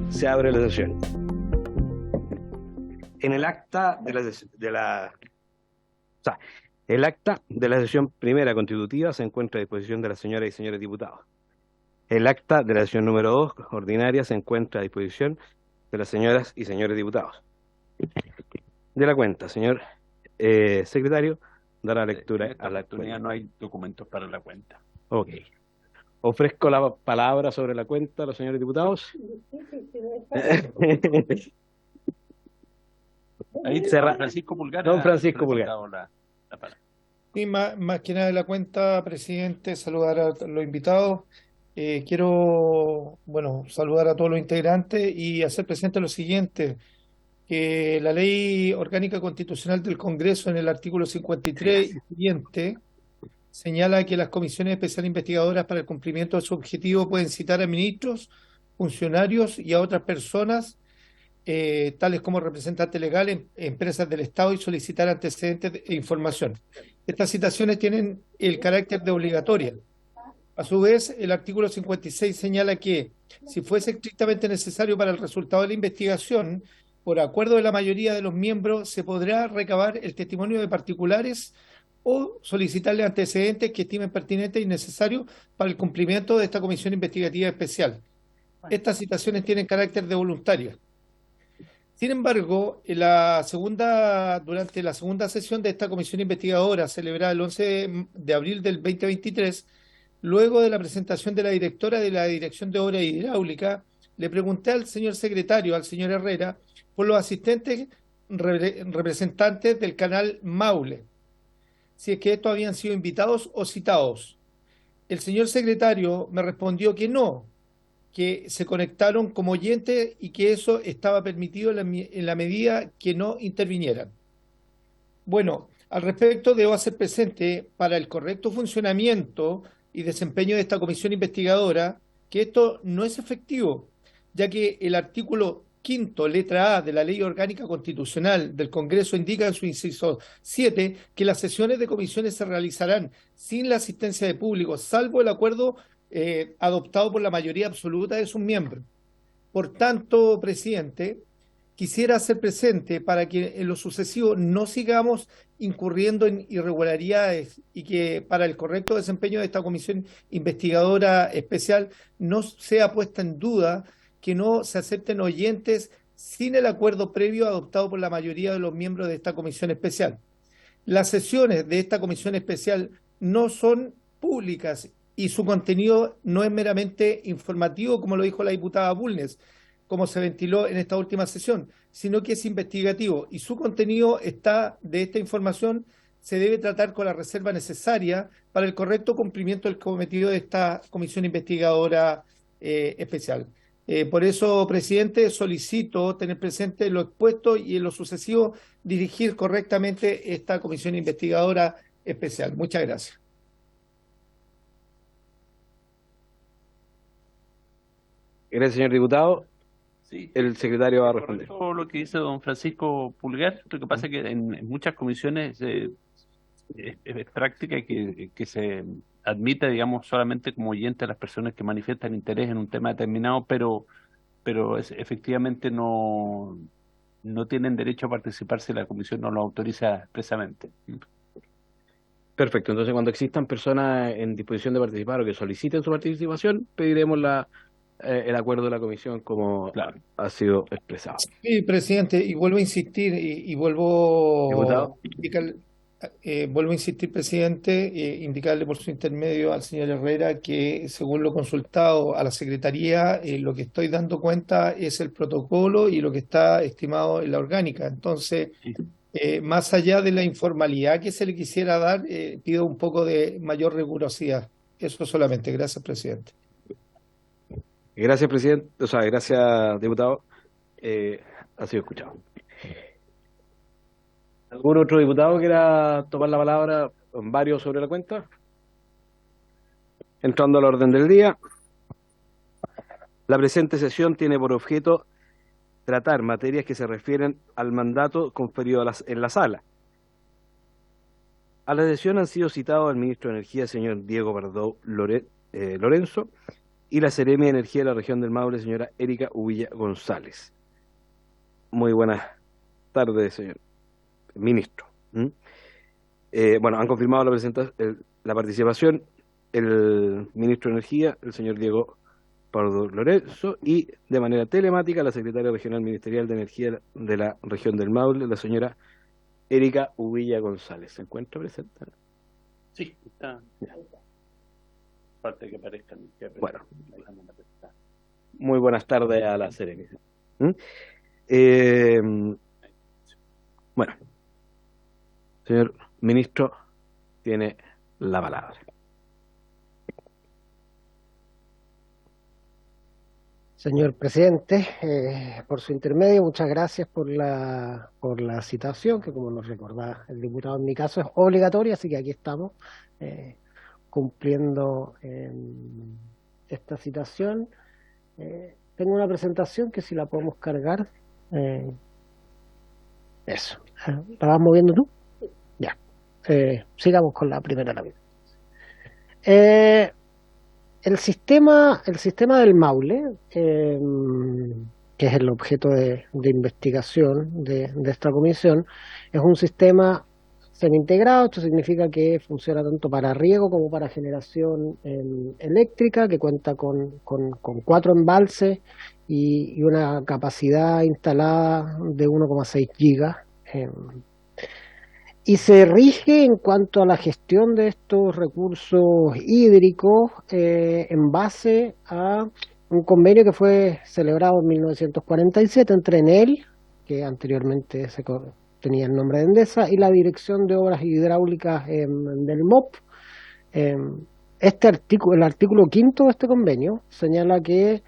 Se abre la sesión. En el acta el acta de la sesión primera constitutiva se encuentra a disposición de las señoras y señores diputados. El acta de la sesión número 2 ordinaria se encuentra a disposición de las señoras y señores diputados. De la cuenta, señor secretario, dará lectura a la cuenta. No hay documentos para la cuenta. Ok. Ofrezco la palabra sobre la cuenta a los señores diputados. Ahí don Francisco Pulgar. Don Francisco Pulgar. La palabra. Sí, más que nada de la cuenta, presidente, saludar a los invitados. Quiero, saludar a todos los integrantes y hacer presente lo siguiente, que la Ley Orgánica Constitucional del Congreso en el artículo 53 y siguiente señala que las comisiones especiales investigadoras para el cumplimiento de su objetivo pueden citar a ministros, funcionarios y a otras personas, tales como representantes legales, empresas del Estado, y solicitar antecedentes e información. Estas citaciones tienen el carácter de obligatoria. A su vez, el artículo 56 señala que, si fuese estrictamente necesario para el resultado de la investigación, por acuerdo de la mayoría de los miembros, se podrá recabar el testimonio de particulares o solicitarle antecedentes que estimen pertinentes y necesarios para el cumplimiento de esta comisión investigativa especial. Estas citaciones tienen carácter de voluntaria. Sin embargo, durante la segunda sesión de esta comisión investigadora, celebrada el 11 de abril del 2023, luego de la presentación de la directora de la Dirección de Obras Hidráulicas, le pregunté al señor secretario, al señor Herrera, por los asistentes representantes del canal Maule, si es que estos habían sido invitados o citados. El señor secretario me respondió que no, que se conectaron como oyentes y que eso estaba permitido en la medida que no intervinieran. Bueno, al respecto debo hacer presente, para el correcto funcionamiento y desempeño de esta comisión investigadora, que esto no es efectivo, ya que el artículo 5, letra A de la Ley Orgánica Constitucional del Congreso indica en su inciso 7 que las sesiones de comisiones se realizarán sin la asistencia de público, salvo el acuerdo adoptado por la mayoría absoluta de sus miembros. Por tanto, presidente, quisiera hacer presente, para que en lo sucesivo no sigamos incurriendo en irregularidades y que para el correcto desempeño de esta comisión investigadora especial no sea puesta en duda que no se acepten oyentes sin el acuerdo previo adoptado por la mayoría de los miembros de esta comisión especial. Las sesiones de esta comisión especial no son públicas y su contenido no es meramente informativo, como lo dijo la diputada Bulnes, como se ventiló en esta última sesión, sino que es investigativo, y su contenido de esta información se debe tratar con la reserva necesaria para el correcto cumplimiento del cometido de esta comisión investigadora especial. Por eso, presidente, solicito tener presente lo expuesto y en lo sucesivo dirigir correctamente esta comisión investigadora especial. Muchas gracias. Gracias, señor diputado. Sí, el secretario va a responder. Todo lo que dice don Francisco Pulgar, lo que pasa es que en muchas comisiones es práctica que se admita, digamos, solamente como oyente a las personas que manifiestan interés en un tema determinado, pero efectivamente no tienen derecho a participar si la comisión no lo autoriza expresamente. Perfecto, entonces cuando existan personas en disposición de participar o que soliciten su participación, pediremos el acuerdo de la comisión como ha sido expresado. Sí, presidente, y vuelvo a insistir, y vuelvo ¿Diputado? Vuelvo a insistir, presidente, indicarle por su intermedio al señor Herrera que, según lo consultado a la Secretaría, lo que estoy dando cuenta es el protocolo y lo que está estimado en la orgánica. Entonces, más allá de la informalidad que se le quisiera dar, pido un poco de mayor rigurosidad. Eso solamente. Gracias, presidente. Gracias, presidente. Gracias, diputado. Ha sido escuchado. ¿Algún otro diputado quiera tomar la palabra en varios sobre la cuenta? Entrando al orden del día. La presente sesión tiene por objeto tratar materias que se refieren al mandato conferido en la sala. A la sesión han sido citados el ministro de Energía, señor Diego Pardo Lorenzo, y la seremi de Energía de la región del Maule, señora Erika Ubilla González. Muy buenas tardes, señor ministro. Bueno, han confirmado la participación el ministro de Energía, el señor Diego Pardo Lorenzo, y de manera telemática la secretaria regional ministerial de Energía de la región del Maule, la señora Erika Ubilla González. ¿Se encuentra presente? Sí, está. Ya. Parte que aparezcan. Bueno. Muy buenas tardes a la seremi. Bueno, señor ministro, tiene la palabra. Señor presidente, por su intermedio, muchas gracias por la citación, que como nos recordaba el diputado, en mi caso es obligatoria, así que aquí estamos cumpliendo esta citación. Tengo una presentación que si la podemos cargar. Eso. ¿La vas moviendo tú? Ya. Sigamos con la primera lámina. El sistema del Maule, que es el objeto de investigación de esta comisión, es un sistema semi-integrado. Esto significa que funciona tanto para riego como para generación eléctrica, que cuenta con 4 embalses y una capacidad instalada de 1,6 gigas. Y se rige en cuanto a la gestión de estos recursos hídricos en base a un convenio que fue celebrado en 1947 entre Enel, que anteriormente tenía el nombre de Endesa, y la Dirección de Obras Hidráulicas del MOP. El artículo 5 de este convenio señala que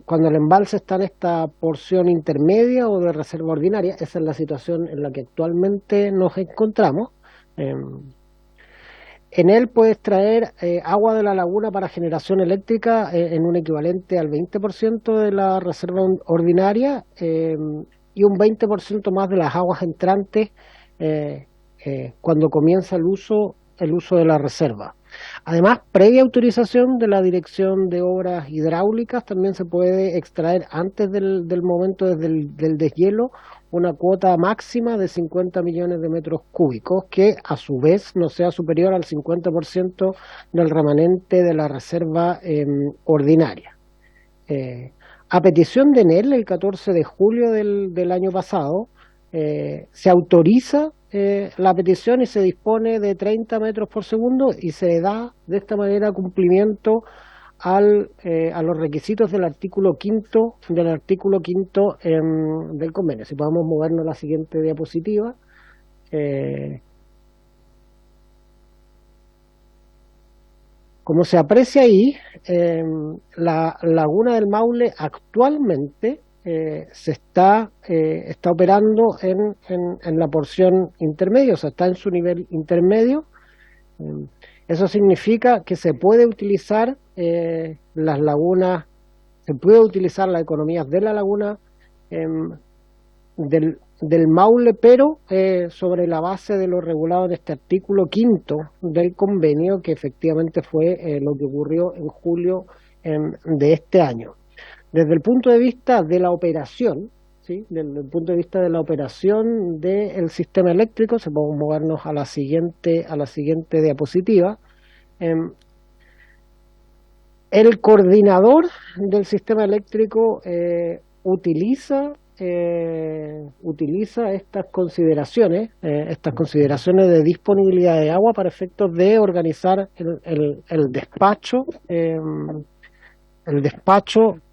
cuando el embalse está en esta porción intermedia o de reserva ordinaria, esa es la situación en la que actualmente nos encontramos. En él puede extraer agua de la laguna para generación eléctrica en un equivalente al 20% de la reserva ordinaria y un 20% más de las aguas entrantes cuando comienza el uso de la reserva. Además, previa autorización de la Dirección de Obras Hidráulicas, también se puede extraer antes del momento del deshielo una cuota máxima de 50 millones de metros cúbicos, que a su vez no sea superior al 50% del remanente de la reserva ordinaria. A petición de Enel, el 14 de julio del año pasado, se autoriza la petición y se dispone de 30 metros por segundo y se da de esta manera cumplimiento a los requisitos del artículo 5 del convenio. Si podemos movernos a la siguiente diapositiva. Como se aprecia ahí, la laguna del Maule actualmente se está operando en la porción intermedia, o sea, está en su nivel intermedio. Eso significa que se puede utilizar las lagunas, se puede utilizar las economías de la laguna del Maule, pero sobre la base de lo regulado en este artículo 5 del convenio, que efectivamente fue lo que ocurrió en julio de este año. Desde el punto de vista de la operación, ¿sí? Desde el punto de vista de la operación del sistema eléctrico, se podemos movernos a la siguiente diapositiva. El coordinador del sistema eléctrico utiliza estas consideraciones de disponibilidad de agua para efectos de organizar el despacho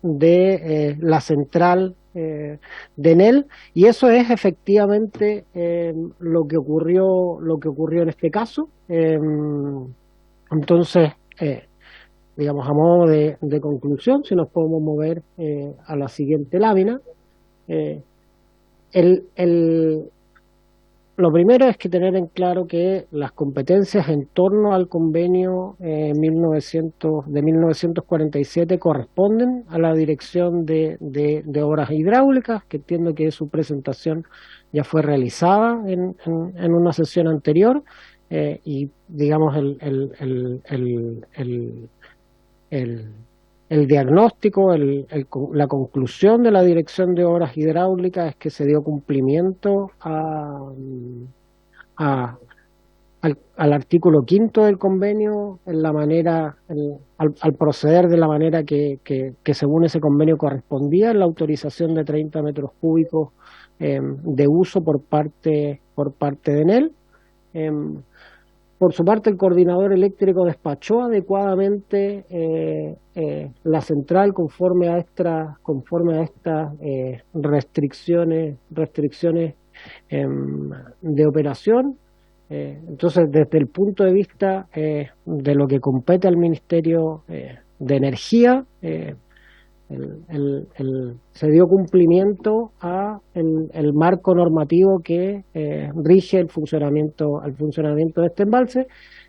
de la central de Enel, y eso es efectivamente lo que ocurrió en este caso. Entonces, digamos, a modo de conclusión, si nos podemos mover a la siguiente lámina, lo primero es que tener en claro que las competencias en torno al convenio de 1947 corresponden a la Dirección de Obras Hidráulicas, que entiendo que su presentación ya fue realizada en una sesión anterior, y digamos el diagnóstico, la conclusión de la Dirección de Obras Hidráulicas es que se dio cumplimiento al artículo 5.º del convenio en la manera, al proceder de la manera que según ese convenio correspondía, en la autorización de 30 metros cúbicos de uso por parte de Enel. Por su parte, el coordinador eléctrico despachó adecuadamente la central conforme a estas restricciones de operación. Entonces, desde el punto de vista de lo que compete al Ministerio de Energía, se dio cumplimiento a el marco normativo que rige el funcionamiento de este embalse,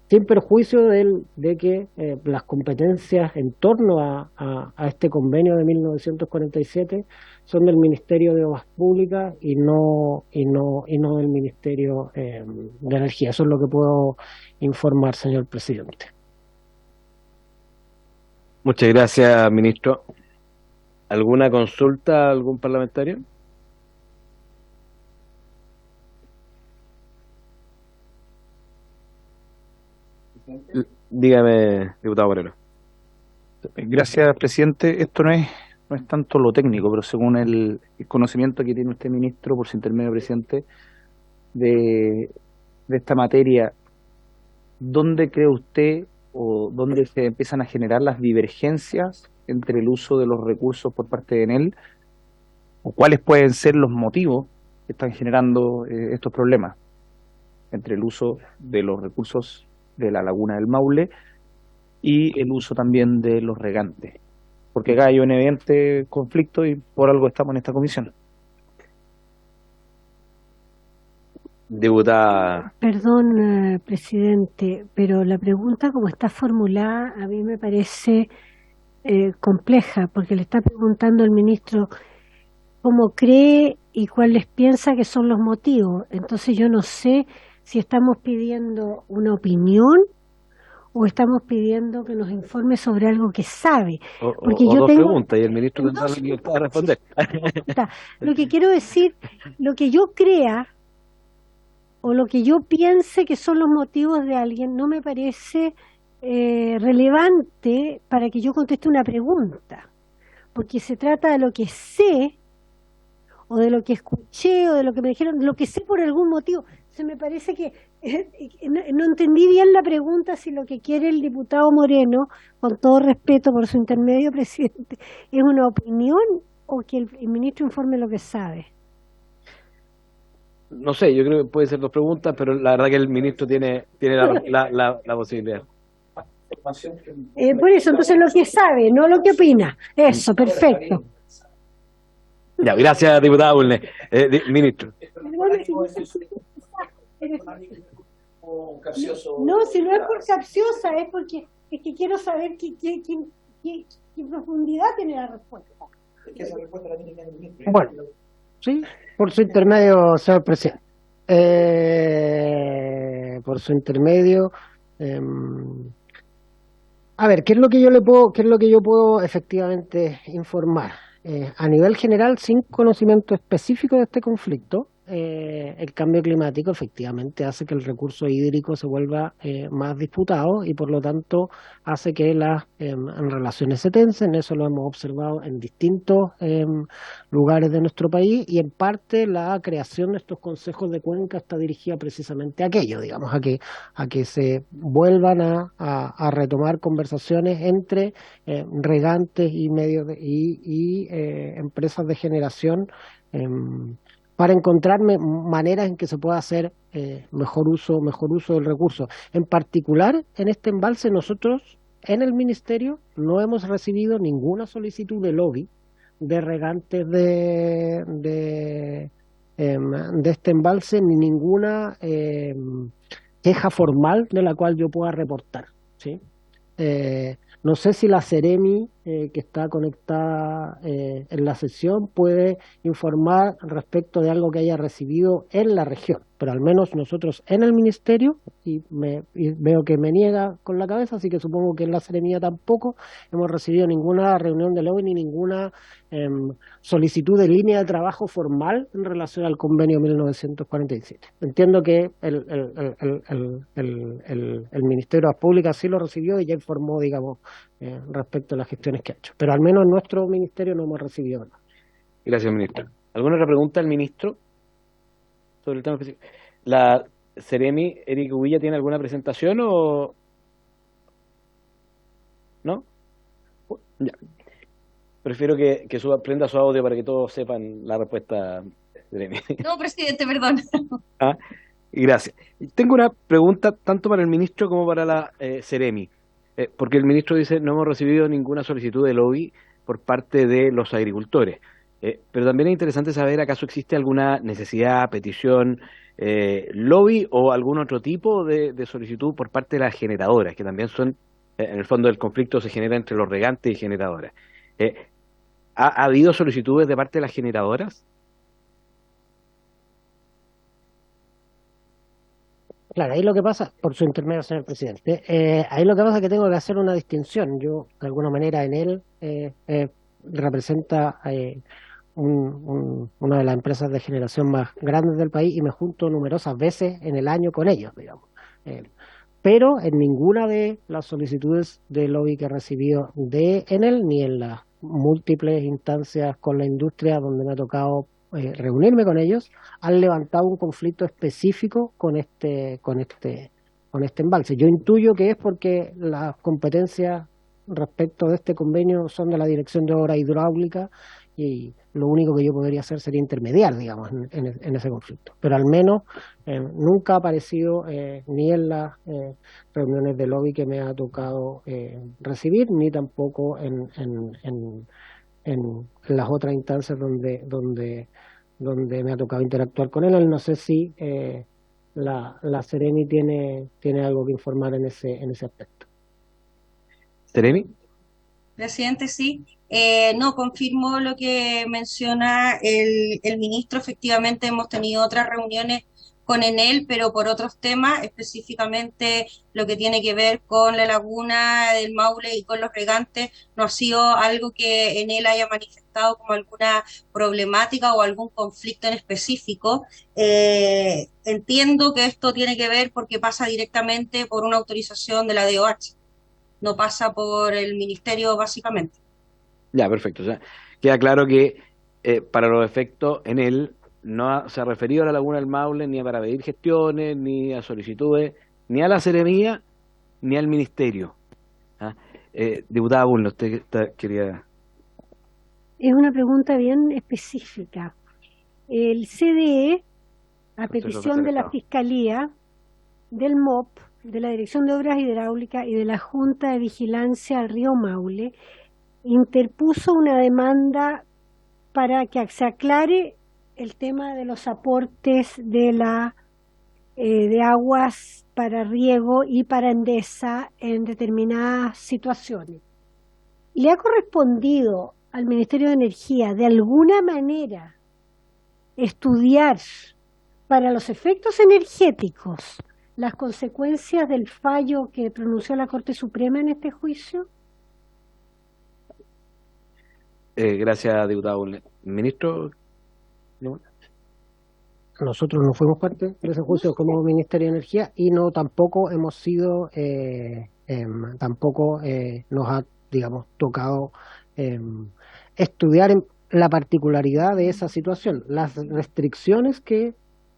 sin perjuicio de que las competencias en torno a este convenio de 1947 son del Ministerio de Obras Públicas y no del Ministerio de Energía. Eso es lo que puedo informar, señor presidente. Muchas gracias, ministro. ¿Alguna consulta a algún parlamentario? Dígame, diputado Moreno. Gracias, presidente. Esto no es tanto lo técnico, pero según el conocimiento que tiene usted, ministro, por su intermedio, presidente, de esta materia, ¿dónde cree usted o dónde se empiezan a generar las divergencias entre el uso de los recursos por parte de Enel, o cuáles pueden ser los motivos que están generando estos problemas entre el uso de los recursos de la laguna del Maule y el uso también de los regantes? Porque acá hay un evidente conflicto y por algo estamos en esta comisión. Diputada. Perdón, presidente, pero la pregunta como está formulada a mí me parece compleja, porque le está preguntando al ministro cómo cree y cuáles piensa que son los motivos. Entonces yo no sé si estamos pidiendo una opinión o estamos pidiendo que nos informe sobre algo que sabe. Porque O yo dos tengo preguntas y el ministro tendrá la libertad de responder. lo que quiero decir, lo que yo crea o lo que yo piense que son los motivos de alguien no me parece relevante para que yo conteste una pregunta, porque se trata de lo que sé o de lo que escuché o de lo que me dijeron, de lo que sé por algún motivo. Se me parece que no entendí bien la pregunta, si lo que quiere el diputado Moreno, con todo respeto por su intermedio, presidente, es una opinión o que el ministro informe lo que sabe. No sé, yo creo que puede ser dos preguntas, pero la verdad que el ministro tiene la posibilidad. Por eso, entonces lo que sabe, no lo que opina. Eso, perfecto. Ya, gracias, diputada Bulnes. Ministro. No, si no es por capciosa, es porque es que quiero saber qué profundidad tiene la respuesta. Bueno, sí, por su intermedio, señor presidente. Por su intermedio, a ver, ¿qué es lo que yo puedo efectivamente informar? A nivel general, sin conocimiento específico de este conflicto, el cambio climático efectivamente hace que el recurso hídrico se vuelva más disputado y por lo tanto hace que las relaciones se tensen. Eso lo hemos observado en distintos lugares de nuestro país, y en parte la creación de estos consejos de cuenca está dirigida precisamente a aquello, digamos, a que se vuelvan a retomar conversaciones entre regantes y medios y empresas de generación, para encontrar maneras en que se pueda hacer mejor uso del recurso. En particular, en este embalse nosotros en el Ministerio no hemos recibido ninguna solicitud de lobby de regantes de este embalse ni ninguna queja formal de la cual yo pueda reportar, ¿sí? No sé si la Seremi, que está conectada en la sesión, puede informar respecto de algo que haya recibido en la región, pero al menos nosotros en el ministerio, y veo que me niega con la cabeza, así que supongo que en la Seremía tampoco hemos recibido ninguna reunión de lobby ni ninguna solicitud de línea de trabajo formal en relación al convenio 1947. Entiendo que el Ministerio de Obras Públicas sí lo recibió y ya informó, digamos, respecto a las gestiones que ha hecho. Pero al menos en nuestro ministerio no hemos recibido nada. Gracias, ministro. ¿Alguna otra pregunta al ministro sobre el tema específico? ¿La Seremi, Eric Ubilla, tiene alguna presentación o no? Ya. Prefiero que prenda su audio para que todos sepan la respuesta, Seremi. No, presidente, perdón. Ah, y gracias. Tengo una pregunta tanto para el ministro como para la Seremi, porque el ministro dice no hemos recibido ninguna solicitud de lobby por parte de los agricultores, pero también es interesante saber acaso existe alguna necesidad, petición, lobby o algún otro tipo de solicitud por parte de las generadoras, que también son, en el fondo del conflicto se genera entre los regantes y generadoras. ¿Ha habido solicitudes de parte de las generadoras? Claro, ahí lo que pasa, por su intermedio, señor presidente, ahí lo que pasa es que tengo que hacer una distinción. Yo, de alguna manera, en él representa una de las empresas de generación más grandes del país y me junto numerosas veces en el año con ellos, digamos. Pero en ninguna de las solicitudes de lobby que he recibido de Enel, ni en las múltiples instancias con la industria donde me ha tocado reunirme con ellos, han levantado un conflicto específico con este embalse. Yo intuyo que es porque las competencias respecto de este convenio son de la Dirección de Obras Hidráulicas y lo único que yo podría hacer sería intermediar, digamos, en ese conflicto. Pero al menos nunca ha aparecido ni en las reuniones de lobby que me ha tocado recibir, ni tampoco en las otras instancias donde me ha tocado interactuar con él. No sé si la Seremi tiene algo que informar en ese aspecto. ¿Seremi? Presidente, sí. No, confirmo lo que menciona el ministro. Efectivamente, hemos tenido otras reuniones con Enel, pero por otros temas, específicamente lo que tiene que ver con la laguna del Maule y con los regantes, no ha sido algo que Enel haya manifestado como alguna problemática o algún conflicto en específico. Entiendo que esto tiene que ver porque pasa directamente por una autorización de la DOH. No pasa por el ministerio básicamente. Ya, perfecto. O sea, queda claro que para los efectos en él no se ha referido a la Laguna del Maule ni a para pedir gestiones, ni a solicitudes, ni a la Seremía, ni al ministerio. ¿Ah? Diputada Bulnes, usted quería... Es una pregunta bien específica. El CDE, a petición de la Fiscalía, del MOP, de la Dirección de Obras Hidráulicas y de la Junta de Vigilancia al Río Maule, interpuso una demanda para que se aclare el tema de los aportes de aguas para riego y para Endesa en determinadas situaciones. ¿Le ha correspondido al Ministerio de Energía de alguna manera estudiar para los efectos energéticos las consecuencias del fallo que pronunció la Corte Suprema en este juicio? Gracias, diputado. Ministro. Nosotros no fuimos parte de ese juicio como Ministerio de Energía y no tampoco hemos sido, tampoco nos ha, digamos, tocado estudiar la particularidad de esa situación, las restricciones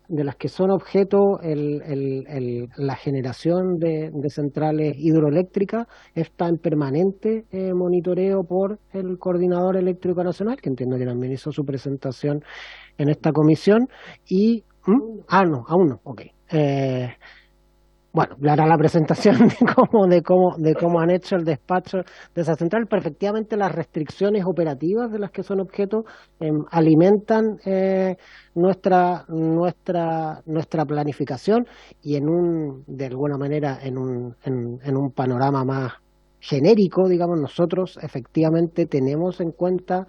de las que son objeto la generación de centrales hidroeléctricas está en permanente monitoreo por el Coordinador Eléctrico Nacional, que entiendo que también hizo su presentación en esta comisión, y... no, aún no, ok. bueno, le hará la presentación de cómo han hecho el despacho de esa central, pero efectivamente las restricciones operativas de las que son objeto alimentan nuestra planificación y de alguna manera en un panorama más genérico, digamos, nosotros efectivamente tenemos en cuenta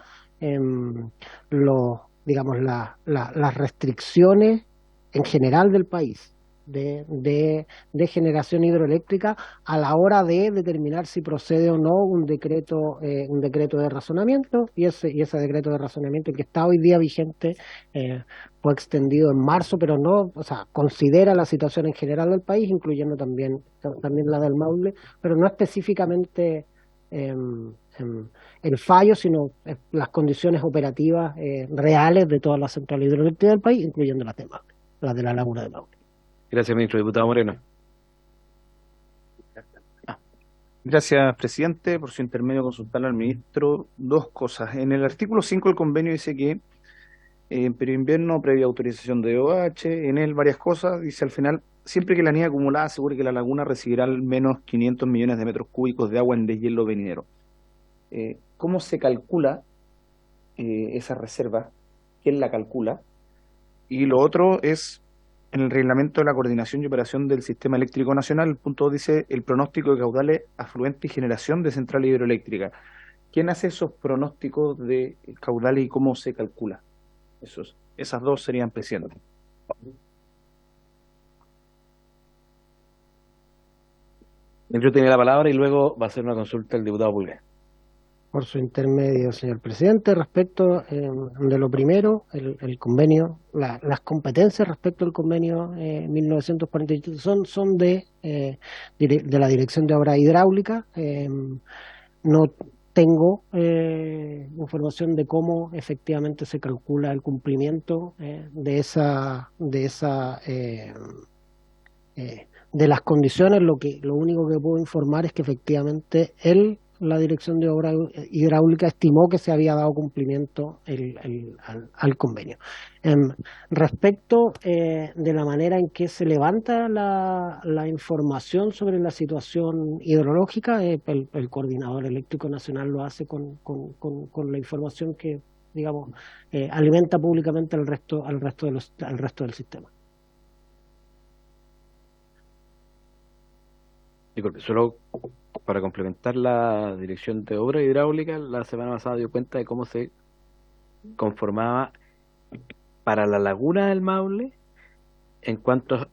digamos, las restricciones en general del país de generación hidroeléctrica a la hora de determinar si procede o no un decreto de razonamiento, y ese decreto de razonamiento que está hoy día vigente fue extendido en marzo, pero no, o sea, considera la situación en general del país, incluyendo también la del Maule, pero no específicamente el fallo, sino las condiciones operativas reales de todas las centrales hidroeléctricas del país, incluyendo las de la Laguna de Maule. Gracias, ministro. Diputado Moreno. Gracias, presidente. Por su intermedio, consultarle al ministro dos cosas. En el artículo 5 del convenio dice que en periodo invierno, previa autorización de OH, en él varias cosas, dice al final, siempre que la nieve acumulada asegure que la laguna recibirá al menos 500 millones de metros cúbicos de agua en deshielo venidero. ¿Cómo se calcula esa reserva? ¿Quién la calcula? Y lo otro es, en el reglamento de la coordinación y operación del Sistema Eléctrico Nacional, el punto 2 dice el pronóstico de caudales afluentes y generación de centrales hidroeléctricas. ¿Quién hace esos pronósticos de caudales y cómo se calcula? Esas dos serían, presidente. Ministro tiene la palabra y luego va a hacer una consulta el diputado Pulgar. Por su intermedio, señor presidente, respecto de lo primero, el convenio, las competencias respecto al convenio 1948 son de la Dirección de Obra Hidráulica. No tengo información de cómo efectivamente se calcula el cumplimiento de las condiciones. Lo único que puedo informar es que efectivamente la Dirección de Obra Hidráulica estimó que se había dado cumplimiento al convenio. Respecto de la manera en que se levanta la información sobre la situación hidrológica, el Coordinador Eléctrico Nacional lo hace con la información que, digamos, alimenta públicamente al resto del sistema. Disculpe, solo para complementar, la Dirección de Obra Hidráulica la semana pasada dio cuenta de cómo se conformaba para la laguna del Maule en cuanto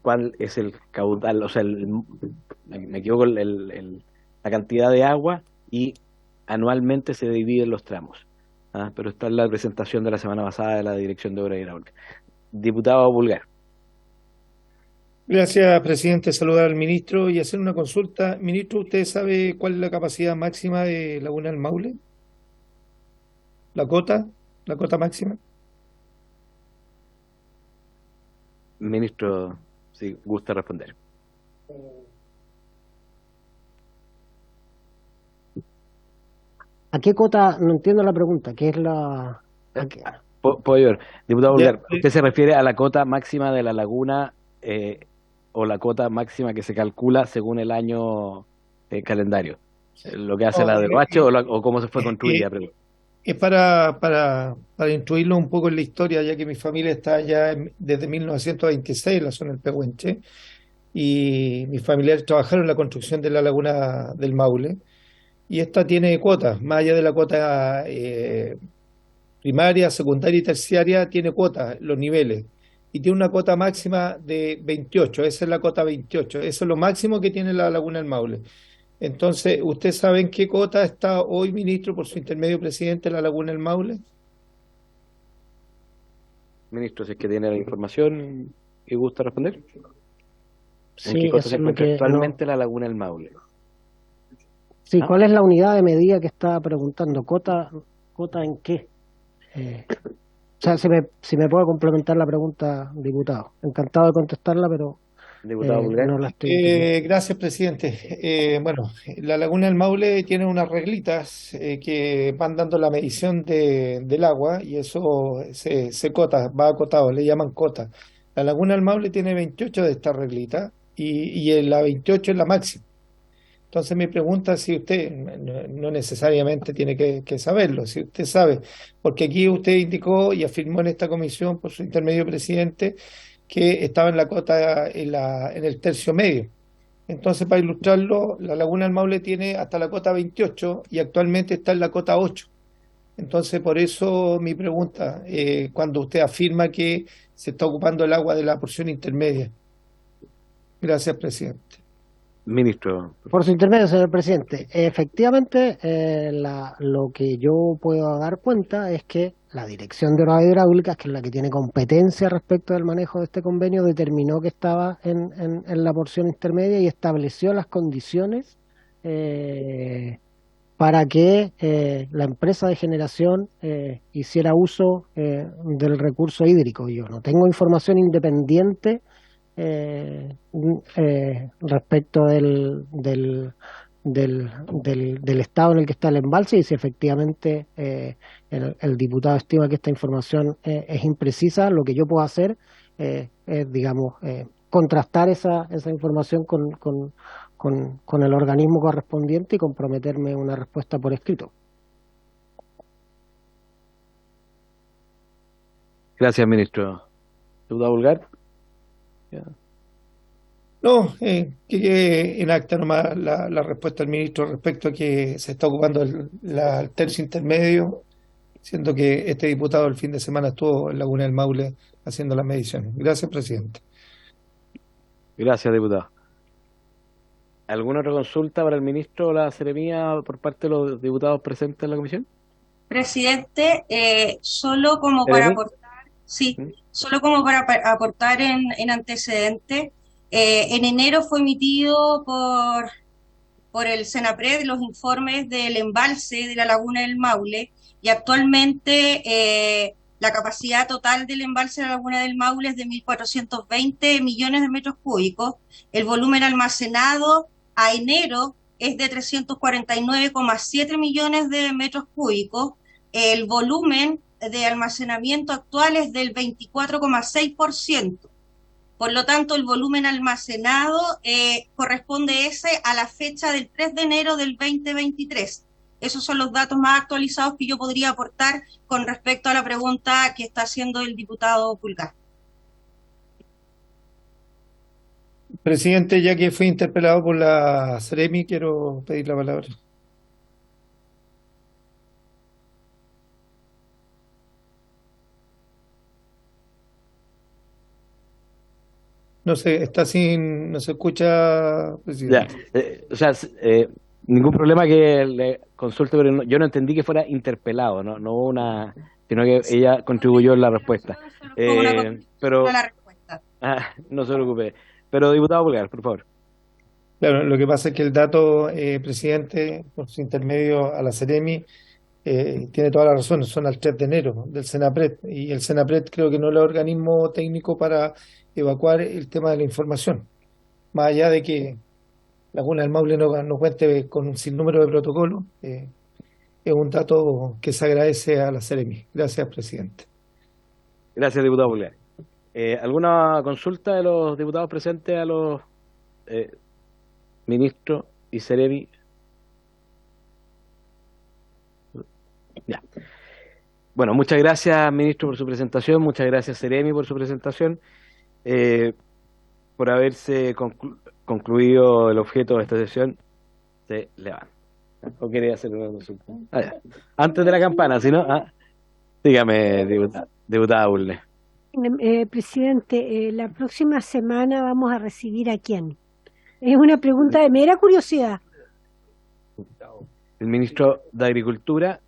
cuál es el caudal, o sea, me equivoco, la cantidad de agua, y anualmente se dividen los tramos. Pero está en la presentación de la semana pasada de la Dirección de Obra Hidráulica. Diputado Pulgar. Gracias, presidente. Saludar al ministro y hacer una consulta. Ministro, ¿usted sabe cuál es la capacidad máxima de Laguna del Maule? ¿La cota máxima? Ministro, si gusta responder. ¿A qué cota? No entiendo la pregunta. ¿Qué es la...? Puedo ver. Diputado Pulgar, ¿usted se refiere a la cota máxima de la laguna o la cota máxima que se calcula según el año calendario? ¿Lo que hace la DOH o cómo se fue construida? Es para instruirlo un poco en la historia, ya que mi familia está allá desde 1926 en la zona del Pehuenche, y mis familiares trabajaron en la construcción de la laguna del Maule, y esta tiene cuotas, más allá de la cuota primaria, secundaria y terciaria, tiene cuotas, los niveles, y tiene una cuota máxima de 28, esa es la cuota 28, eso es lo máximo que tiene la laguna del Maule. Entonces, ¿usted sabe en qué cota está hoy, ministro, por su intermedio, presidente, la laguna del Maule? Ministro, si es que tiene la información y gusta responder. ¿En Sí, qué cota eso se es lo encuentra que actualmente la laguna del Maule? Sí, ¿cuál es la unidad de medida que estaba preguntando? ¿Cota en qué? O sea, si me puede complementar la pregunta, diputado. Encantado de contestarla, pero Diputado Pulgar. no la estoy... Gracias, presidente. Bueno, la laguna del Maule tiene unas reglitas que van dando la medición del agua, y eso se cota, va acotado, le llaman cota. La laguna del Maule tiene 28 de estas reglitas, y en la 28 es la máxima. Entonces mi pregunta es si usted, no necesariamente tiene que saberlo, si usted sabe, porque aquí usted indicó y afirmó en esta comisión por su intermedio presidente que estaba en la cota, en el tercio medio. Entonces, para ilustrarlo, la Laguna del Maule tiene hasta la cota 28 y actualmente está en la cota 8. Entonces, por eso mi pregunta, cuando usted afirma que se está ocupando el agua de la porción intermedia. Gracias, presidente. Ministro. Por su intermedio, señor presidente. Efectivamente, lo que yo puedo dar cuenta es que la Dirección de Obras Hidráulicas, que es la que tiene competencia respecto del manejo de este convenio, determinó que estaba en la porción intermedia y estableció las condiciones para que la empresa de generación hiciera uso del recurso hídrico. Yo no tengo información independiente respecto del estado en el que está el embalse y si efectivamente el diputado estima que esta información es imprecisa. Lo que yo puedo hacer es, digamos, contrastar esa información con el organismo correspondiente y comprometerme una respuesta por escrito. Gracias, ministro. ¿Diputado Pulgar? No, que quede en acta nomás la respuesta del ministro respecto a que se está ocupando el tercio intermedio, siendo que este diputado el fin de semana estuvo en Laguna del Maule haciendo las mediciones. Gracias, presidente. Gracias, diputado. ¿Alguna otra consulta para el ministro o la seremía por parte de los diputados presentes en la comisión? Presidente, solo como para aportar, sí, solo como para aportar en antecedentes, en enero fue emitido por el Senapred los informes del embalse de la Laguna del Maule y actualmente la capacidad total del embalse de la Laguna del Maule es de 1.420 millones de metros cúbicos. El volumen almacenado a enero es de 349,7 millones de metros cúbicos. El volumen de almacenamiento actual es del 24,6%. Por lo tanto, el volumen almacenado corresponde ese a la fecha del 3 de enero del 2023. Esos son los datos más actualizados que yo podría aportar con respecto a la pregunta que está haciendo el diputado Pulgar. Presidente, ya que fui interpelado por la Seremi, quiero pedir la palabra. No se escucha, presidente. Ya, ningún problema que le consulte, pero yo no entendí que fuera interpelado, no hubo sino que ella contribuyó en la respuesta. Pero no se preocupe. Pero diputado Pulgar, por favor. Claro, lo que pasa es que el dato, presidente, por su intermedio a la Seremi, tiene toda la razón, son al 3 de enero del Senapred, y el Senapred creo que no es el organismo técnico para evacuar el tema de la información, más allá de que Laguna del Maule no cuente con un sinnúmero de protocolos, es un dato que se agradece a la Seremi. Gracias, presidente. Gracias, diputado Pulgar. ¿Alguna consulta de los diputados presentes a los ministros y Seremi? Ya. Bueno, muchas gracias, ministro, por su presentación. Muchas gracias, Seremi, por su presentación. Por haberse concluido el objeto de esta sesión, se levanta. ¿O quería hacer una consulta? Antes de la campana, si no, dígame, diputada Bulnes. Presidente, la próxima semana vamos a recibir ¿a quién? Es una pregunta de mera curiosidad. El ministro de Agricultura,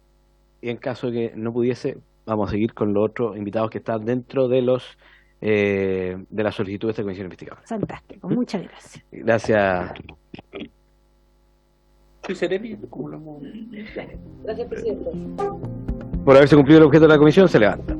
y en caso de que no pudiese, vamos a seguir con los otros invitados que están dentro de de la solicitud de esta comisión investigadora. Fantástico, muchas gracias. Gracias. Gracias, presidente. Por haberse cumplido el objeto de la comisión, se levanta.